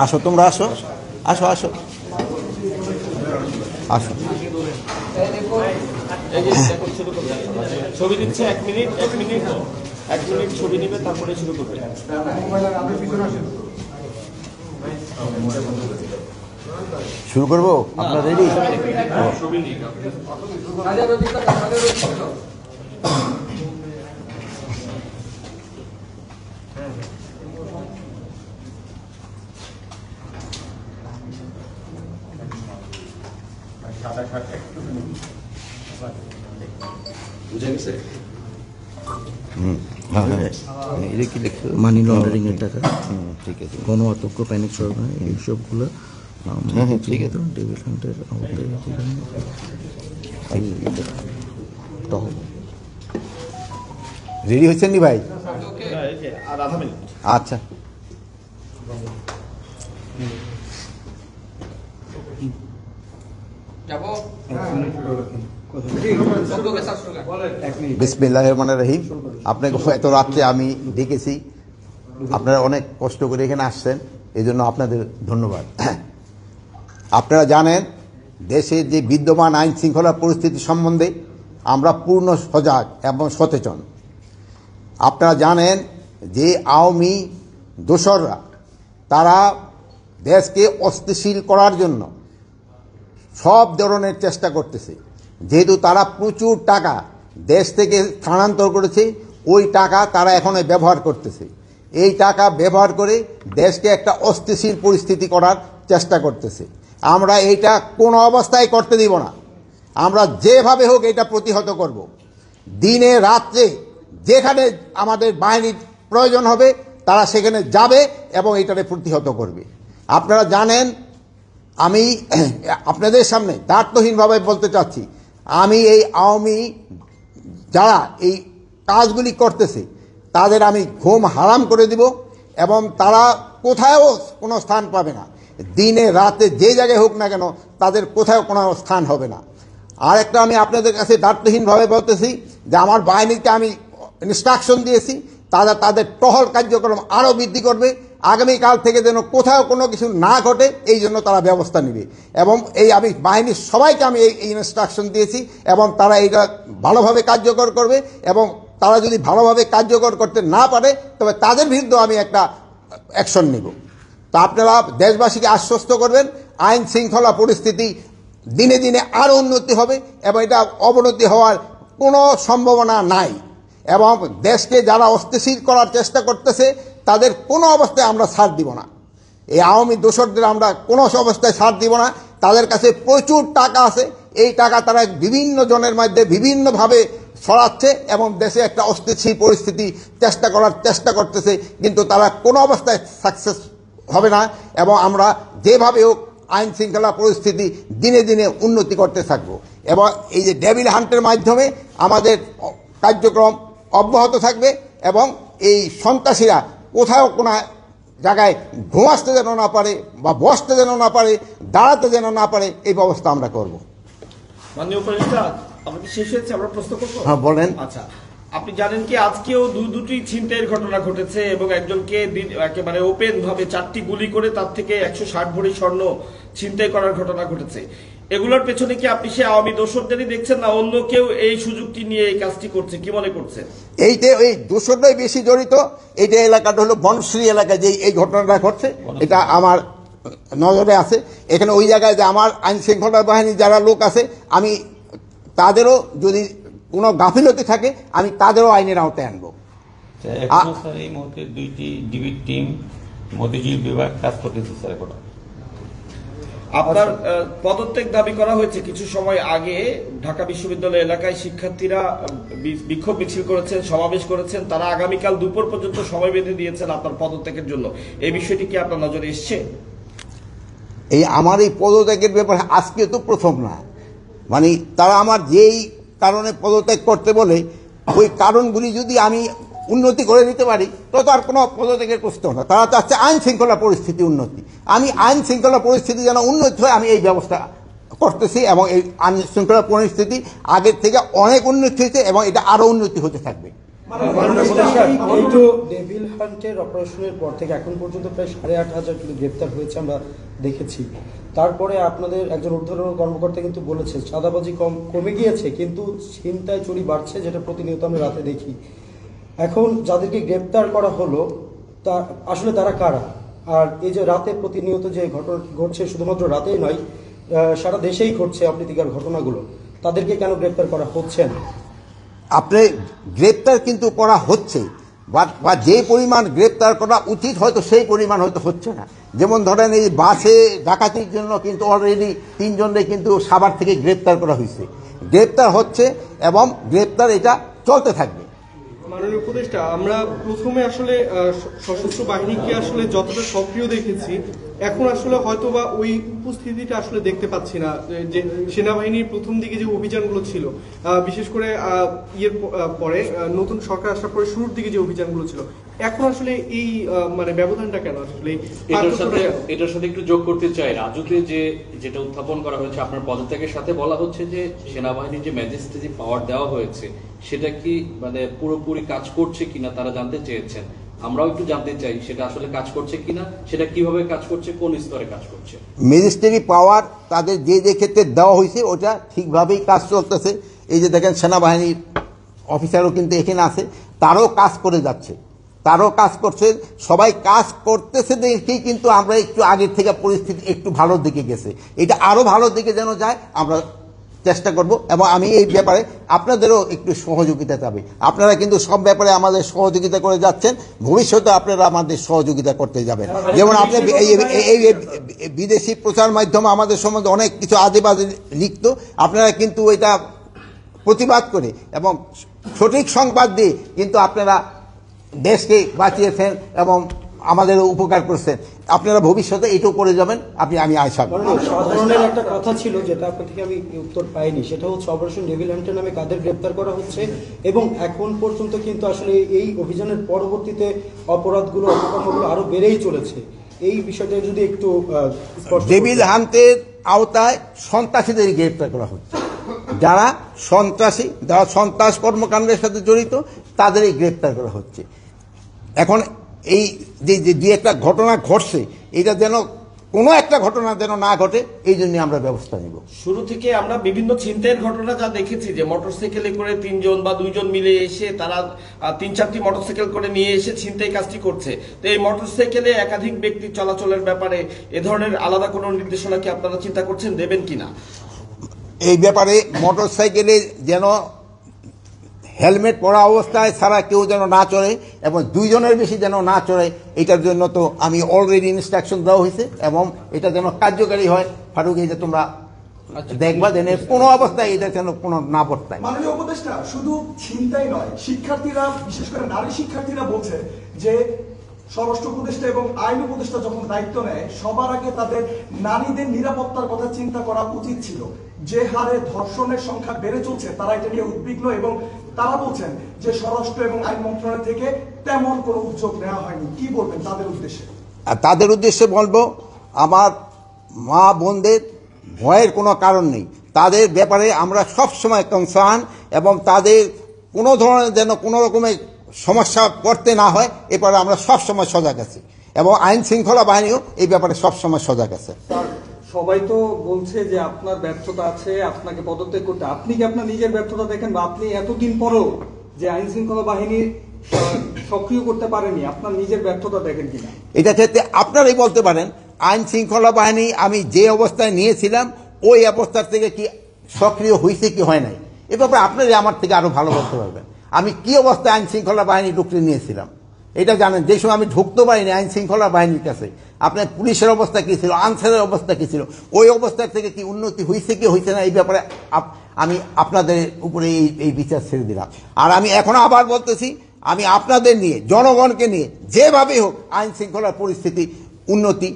আসো তোমরা আসো আসো আসো আসো ছবি দিচ্ছে 1 মিনিট ছবি নিবে তারপরে শুরু করবে। শুরু করবো আপনারা রেডি? মানি লন্ডারিং এর টাকা, ঠিক আছে, গণ অতজ্ঞ প্যানিক সরবরাহ, এইসবগুলো ঠিক আছে। ডেভিড হান্টের রেডি হয়েছেন নি ভাই? আচ্ছা বিসমিল্লাহির রহমানির রহিম। আপনাকে এত রাত্রে আমি ডেকেছি, আপনারা অনেক কষ্ট করে এখানে আসছেন, এই জন্য আপনাদের ধন্যবাদ। আপনারা জানেন দেশের যে বিদ্যমান আইন শৃঙ্খলা পরিস্থিতি সম্বন্ধে আমরা পূর্ণ সজাগ এবং সচেতন। আপনারা জানেন যে আওয়ামী দোসররা তারা দেশকে অস্থিতিশীল করার জন্য সব ধরনের চেষ্টা করতেছে। যেহেতু তারা প্রচুর টাকা দেশ থেকে স্থানান্তর করেছে, ওই টাকা তারা এখন ব্যবহার করতেছে। এই টাকা ব্যবহার করে দেশকে একটা অস্থিতিশীল পরিস্থিতি করার চেষ্টা করতেছে। আমরা এইটা কোনো অবস্থায় করতে দিব না। আমরা যেভাবে হোক এটা প্রতিহত করব। দিনে রাত্রে যেখানে আমাদের বাহিনীর প্রয়োজন হবে তারা সেখানে যাবে এবং এটাকে প্রতিহত করবে। আপনারা জানেন, আমি আপনাদের সামনে দায়িত্বহীনভাবে বলতে চাচ্ছি, আমি এই আওয়ামী যারা এই কাজগুলি করতেছে তাদের আমি ঘুম হারাম করে দিব এবং তারা কোথাও কোনো স্থান পাবে না। দিনে রাতে যে জায়গায় হোক না কেন তাদের কোথাও কোনো স্থান হবে না। আর একটা আমি আপনাদের কাছে দায়িত্বহীনভাবে বলতেছি যে আমার বাহিনীকে আমি ইনস্ট্রাকশন দিয়েছি, তারা তাদের টহল কার্যক্রম আরও বৃদ্ধি করবে। আগামীকাল থেকে যেন কোথাও কোনো কিছু না ঘটে এই জন্য তারা ব্যবস্থা নেবে। এবং এই আমি বাহিনীর সবাইকে আমি এই ইনস্ট্রাকশন দিয়েছি এবং তারা এইটা ভালোভাবে কার্যকর করবে। এবং তারা যদি ভালোভাবে কার্যকর করতে না পারে তবে তাদের বিরুদ্ধে আমি একটা অ্যাকশন নেব। তা আপনারা দেশবাসীকে আশ্বস্ত করবেন, আইন শৃঙ্খলা পরিস্থিতি দিনে দিনে আরও উন্নতি হবে এবং এটা অবনতি হওয়ার কোনো সম্ভাবনা নাই। এবং দেশকে যারা অস্থিতিশীল করার চেষ্টা করতেছে তাদের কোনো অবস্থায় আমরা ছাড় দিব না। এই আওয়ামী দোসরদের আমরা কোনো অবস্থায় ছাড় দিব না। তাদের কাছে প্রচুর টাকা আছে, এই টাকা তারা বিভিন্ন জনের মধ্যে বিভিন্নভাবে ছড়াচ্ছে এবং দেশে একটা অস্থিতিশীল পরিস্থিতি করার চেষ্টা করতেছে, কিন্তু তারা কোনো অবস্থায় সাকসেস হবে না। এবং আমরা যেভাবে হোক আইন শৃঙ্খলা পরিস্থিতি দিনে দিনে উন্নতি করতে থাকবো। এবং এই যে ডেভিল হান্টের মাধ্যমে আমাদের কার্যক্রম অব্যাহত থাকবে এবং এই সন্ত্রাসীরা কোথাও কোনো জায়গায় ঘুমাতে যেন না পারে বা বসতে যেন না পারে, দাঁড়াতে যেন না পারে, এই ব্যবস্থা আমরা করব। মাননীয় উপদেষ্টা, আমাদের শেষ হয়েছে, আমরা প্রশ্ন করবো। হ্যাঁ বলেন। আচ্ছা, আপনি জানেন কি আজকেও দুটি ছিনতাইয়ের ঘটনা ঘটেছে এবং একজনকে একেবারে ওপেন ভাবে 4টি গুলি করে তার থেকে 160 ভরি স্বর্ণ ছিনতাই করার ঘটনা ঘটেছে। এগুলোর পেছনে কি আপনি সে আওয়ামী দোসরদেরই দেখছেন না অন্য কেউ এই সুযোগটি নিয়ে এই কাজটি করছে, কি মনে করছেন? এইটা এই দোসররাই বেশি জড়িত। এইটা এলাকাটা হলো বনশ্রী এলাকায় যে এই ঘটনাটা ঘটছে, এটা আমার নজরে আছে। এখানে ওই জায়গায় যে আমার আইন শৃঙ্খলা বাহিনীর যারা লোক আছে, আমি তাদেরও যদি কোনো গাফিলতি থাকে আমি তাদেরও আইনের আওতায় আনবো। এই মুহূর্তে 2টি ডিবি টিম মতিঝিল বিভাগ কাজ করতেছে স্যার। আপনার পদত্যাগ দাবি করা হয়েছে কিছু সময় আগে। ঢাকা বিশ্ববিদ্যালয় এলাকায় শিক্ষার্থীরা বিক্ষোভ মিছিল করেছেন, সমাবেশ করেছেন, তারা আগামীকাল দুপুর পর্যন্ত সময় বেঁধে দিয়েছেন আপনার পদত্যাগের জন্য। এই বিষয়টি কি আপনার নজরে এসছে? এই আমার এই পদত্যাগের ব্যাপারে আজকে তো প্রথম না, মানে তারা আমার যেই কারণে পদত্যাগ করতে বলে ওই কারণগুলি যদি আমি উন্নতি করে দিতে পারি তো আর কোনো পদত্যাগের প্রশ্ন না। তারা চাচ্ছে আইন শৃঙ্খলা পরিস্থিতি উন্নতি। আমি আইন শৃঙ্খলা পরিস্থিতি যেন উন্নতি হয় আমি এই ব্যবস্থা করতেছি এবং এই আইন শৃঙ্খলা পরিস্থিতি আগের থেকে অনেক উন্নতি হয়েছে এবং এটা আরও উন্নতি হতে থাকবে। এই তো ডেভিল হান্টের অপারেশনের পর থেকে এখন পর্যন্ত প্রায় 8,500 কিন্তু গ্রেপ্তার হয়েছে আমরা দেখেছি। তারপরে আপনাদের একজন ঊর্ধ্বতন কর্মকর্তা কিন্তু বলেছে চাঁদাবাজি কমে গিয়েছে, কিন্তু ছিনতাই চুরি বাড়ছে, যেটা প্রতিনিয়ত আমরা রাতে দেখি। এখন যাদেরকে গ্রেপ্তার করা হলো তা আসলে তারা কারা? আর এই যে রাতে প্রতিনিয়ত যে ঘটনা ঘটছে, শুধুমাত্র রাতেই নয়, সারা দেশেই ঘটছে অপ্রীতিকর ঘটনাগুলো, তাদেরকে কেন গ্রেপ্তার করা হচ্ছে না? আপনি গ্রেপ্তার কিন্তু করা হচ্ছে, বা যে পরিমাণ গ্রেপ্তার করা উচিত হয়তো সেই পরিমাণ হয়তো হচ্ছে না। যেমন ধরেন এই বাসে ডাকাতির জন্য কিন্তু অলরেডি 3 জনকে কিন্তু সাভার থেকে গ্রেপ্তার করা হয়েছে, গ্রেপ্তার হচ্ছে এবং গ্রেপ্তার এটা চলতে থাকবে। মাননীয় উপদেষ্টা, আমরা প্রথমে আসলে সশস্ত্র বাহিনীকে আসলে যতটা সক্রিয় দেখেছি, এখন আসলে হয়তোবা ওই উপস্থিতিটা আসলে দেখতে পাচ্ছি না। যে সেনাবাহিনীর প্রথম দিকে যে অভিযানগুলো ছিল, বিশেষ করে পরে নতুন সরকার আসার পরে শুরুর দিকে যে অভিযানগুলো ছিল, এখন আসলে এই মানে ব্যবধানটা কেন? আসলে এটার সাথে একটু যোগ করতে চাই, রাজুকে যেটা উত্থাপন করা হয়েছে আপনার পদত্যাগের সাথে, বলা হচ্ছে যে সেনাবাহিনীর যে ম্যাজিস্ট্রেসি পাওয়ার দেওয়া হয়েছে সেটা কি মানে পুরোপুরি কাজ করছে কিনা তারা জানতে চেয়েছেন। আমরাও একটু জানতে চাই সেটা আসলে কাজ করছে কিনা, সেটা কিভাবে কাজ করছে, কোন স্তরে কাজ করছে। ম্যাজিস্ট্রেরি পাওয়ার তাদের যে ক্ষেত্রে দেওয়া হয়েছে ওটা ঠিকভাবেই কাজ চলতেছে। এই যে দেখেন সেনাবাহিনীর অফিসারও কিন্তু এখানে আছে, তারও কাজ করে যাচ্ছে, তারও কাজ করছে, সবাই কাজ করতেছে দেখেই কিন্তু আমরা একটু আগের থেকে পরিস্থিতি একটু ভালোর দিকে গেছে। এটা আরো ভালোর দিকে যেন যায় আমরা চেষ্টা করব, এবং আমি এই ব্যাপারে আপনাদেরও একটু সহযোগিতা চাই। আপনারা কিন্তু সব ব্যাপারে আমাদের সহযোগিতা করে যাচ্ছেন, ভবিষ্যতে আপনারা আমাদের সহযোগিতা করতে যাবেন। যেমন আপনি এই বিদেশি প্রচার মাধ্যমে আমাদের সম্বন্ধে অনেক কিছু আজে বাজে লিখত, আপনারা কিন্তু এটা প্রতিবাদ করে এবং সঠিক সংবাদ দিয়ে কিন্তু আপনারা দেশকে বাঁচিয়েছেন এবং আমাদের উপকার করছেন। আপনারা ভবিষ্যতে এটাও করে যাবেন, আমি আশা করি। সাধারণের একটা কথা ছিল যেটা আপনার থেকে আমি উত্তর পাইনি, সেটা হচ্ছে অপারেশন ডেভিল হান্টার নামে কাদের গ্রেপ্তার করা হচ্ছে, এবং এখন পর্যন্ত কিন্তু আসলে এই অভিযানের পরবর্তীতে অপরাধগুলো অপকর্মগুলো আরো বেড়েই চলেছে। এই বিষয়টা যদি একটু ডেভিল হান্টের আওতায় সন্ত্রাসীদের গ্রেপ্তার করা হচ্ছে, যারা সন্ত্রাসী, যারা সন্ত্রাস কর্মকাণ্ডের সাথে জড়িত তাদেরই গ্রেপ্তার করা হচ্ছে। এখন এই যে একটা ঘটনা ঘটছে, এটা যেন কোনো একটা ঘটনা যেন না ঘটে, এই জন্য আমরা ব্যবস্থা নিব। শুরু থেকে আমরা বিভিন্ন ছিনতাইয়ের ঘটনা যা দেখেছি, যে মোটরসাইকেলে করে 3 জন বা 2 জন মিলে এসে তারা 3-4টি মোটরসাইকেল করে নিয়ে এসে ছিনতাই কাজটি করছে। তো এই মোটরসাইকেলে একাধিক ব্যক্তি চলাচলের ব্যাপারে এ ধরনের আলাদা কোনো নির্দেশনা কি আপনারা চিন্তা করছেন, দেবেন কিনা? এই ব্যাপারে মোটরসাইকেলে যেন হেলমেট পরা অবস্থায় ছাড়া কেউ যেন না চড়ে, এবং 2 জনের বেশি যেন না চড়ে, এটার জন্য তো আমি অলরেডি ইনস্ট্রাকশন দেওয়া হয়েছে, এবং এটা যেন কার্যকারী হয়। ফারুক, এই যে তোমরা দেখবা যেন কোনো অবস্থায় এটা যেন কোনো না বর্তায়। মাননীয় উপদেষ্টা, শুধু ছিনতাই নয়, শিক্ষার্থীরা, বিশেষ করে নারী শিক্ষার্থীরা বলছে যে স্বরাষ্ট্র উপদেষ্টা এবং আইন উপদেষ্টা যখন দায়িত্ব নেয়, সবার আগে তাদের নারীদের নিরাপত্তার কথা চিন্তা করা উচিত ছিল। যে হারে ধর্ষণের সংখ্যা বেড়ে চলছে, তারা এটা নিয়ে উদ্বিগ্ন, এবং তারা বলছেন যে স্বরাষ্ট্র এবং আইন মন্ত্রণালয় থেকে তেমন কোনো উদ্যোগ নেওয়া হয়নি। কি বলবেন তাদের উদ্দেশ্যে? তাদের উদ্দেশ্যে বলবো, আমার মা বোনদের ভয়ের কোনো কারণ নেই, তাদের ব্যাপারে আমরা সব সময় কনসার্ন, এবং তাদের কোনো ধরনের যেন কোনো রকমের সমস্যা করতে না হয় এবারে আমরা সব সময় সজাগ আছি, এবং আইন শৃঙ্খলা বাহিনীও এই ব্যাপারে সব সময় সজাগ আছে। সবাই তো বলছে যে আপনার ব্যর্থতা আছে, আপনাকে পদত্যাগ করতে। আপনি কি আপনার নিজের ব্যর্থতা দেখেন, বা আপনি এতদিন পরেও যে আইন শৃঙ্খলা বাহিনী সক্রিয় করতে পারেনি, আপনার নিজের ব্যর্থতা দেখেন কিনা? এটা ক্ষেত্রে আপনারাই বলতে পারেন, আইন শৃঙ্খলা বাহিনী আমি যে অবস্থায় নিয়েছিলাম ওই অবস্থার থেকে কি সক্রিয় হয়েছে কি হয় নাই, এ ব্যাপারে আপনারাই আমার থেকে আরো ভালো বলতে পারবেন। আমি কি অবস্থায় আইন শৃঙ্খলা বাহিনী ঢুকতে নিয়েছিলাম এটা জানেন। যে সময় আমি ঢুকতে পারিনি আইন শৃঙ্খলা বাহিনীর কাছে, আপনার পুলিশের অবস্থা কি ছিল, আনসারের অবস্থা কি ছিল, ওই অবস্থা থেকে কি উন্নতি হয়েছে কি হয়েছে না, এই ব্যাপারে আমি আপনাদের উপরে এই বিচার ছেড়ে দিলাম। আর আমি এখনো আবার বলতেছি, আমি আপনাদের নিয়ে, জনগণকে নিয়ে যেভাবে হোক আইন শৃঙ্খলার পরিস্থিতি উন্নতি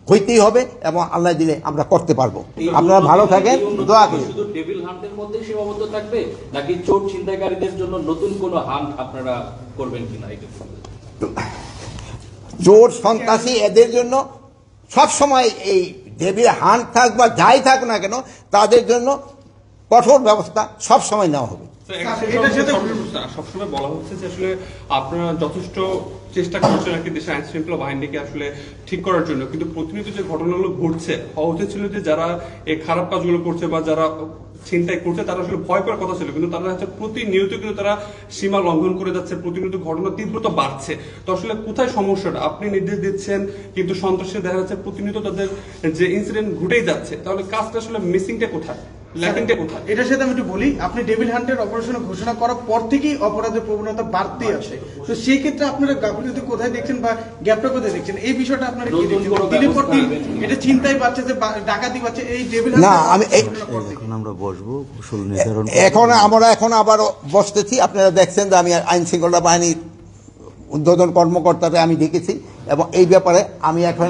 হইতেই হবে, এবং আল্লাহ দিলে আমরা করতে পারবো। আপনারা ভালো থাকেন, দোয়া করি। শুধু ডেভিল হান্টের মধ্যে সীমাবদ্ধ থাকবে, নাকি চোর ছিনতাইকারীদের জন্য নতুন কোনো হান্ট আপনারা করবেন কিনা? চোর সন্ত্রাসী এদের জন্য সবসময় এই ডেভিল হান্ট থাক বা যাই থাক না কেন, তাদের জন্য কঠোর ব্যবস্থা সব সময় নেওয়া হবে। সবসময় বলা হচ্ছে যে আসলে আপনারা যথেষ্ট চেষ্টা করছেন আর কি দেশের আইন শৃঙ্খলা বাহিনীকে আসলে ঠিক করার জন্য, কিন্তু প্রতিনিয়ত যে ঘটনাগুলো ঘটছে, হওয়া উচিত ছিল যে যারা এই খারাপ কাজগুলো করছে বা যারা ছিনতাই করছে তারা আসলে ভয় পাওয়ার কথা ছিল, কিন্তু তারা হচ্ছে প্রতিনিয়ত কিন্তু তারা সীমা লঙ্ঘন করে যাচ্ছে, প্রতিনিয়ত ঘটনার তীব্রতা বাড়ছে। তো আসলে কোথায় সমস্যাটা? আপনি নির্দেশ দিচ্ছেন কিন্তু সন্ত্রাসী দেখা যাচ্ছে প্রতিনিয়ত তাদের যে ইনসিডেন্ট ঘটেই যাচ্ছে, তাহলে কাজটা আসলে মিসিংটা কোথায়, ল্যাকিংটা কোথায়? এটার সাথে আমি একটু বলি, আপনি ডেভিল হান্টের অপারেশন ঘোষণা করার পর থেকেই অপরাধের প্রবণতা বাড়তে আছে, তো সেই ক্ষেত্রে আপনারা গাফিলতি কোথায় দেখছেন বা গ্যাপটা কোথায় দেখছেন, এই বিষয়টা আপনারা কি দেখছেন? দিনের পর দিন এটা চিন্তাই পাচ্ছে যে ডাকাতি পাচ্ছে এই ডেভিল না, আমি এখন আমরা বসবো কৌশল নির্ধারণ আমরা এখন আবার বসতেছি। আপনারা দেখছেন যে আমি আইন শৃঙ্খলা বাহিনীর উদ্বোধন কর্মকর্তাকে আমি ডেকেছি এবং এই ব্যাপারে আমি এখন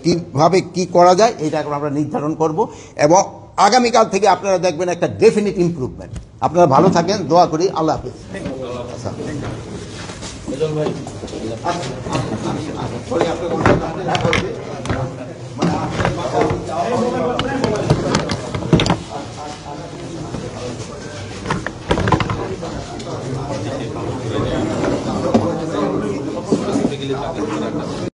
কিভাবে কি করা যায় এটা এখন আমরা নির্ধারণ করব এবং আগামীকাল থেকে আপনারা দেখবেন একটা ডেফিনিট ইমপ্রুভমেন্ট। আপনারা ভালো থাকেন, দোয়া করি। আল্লাহ হাফিজ।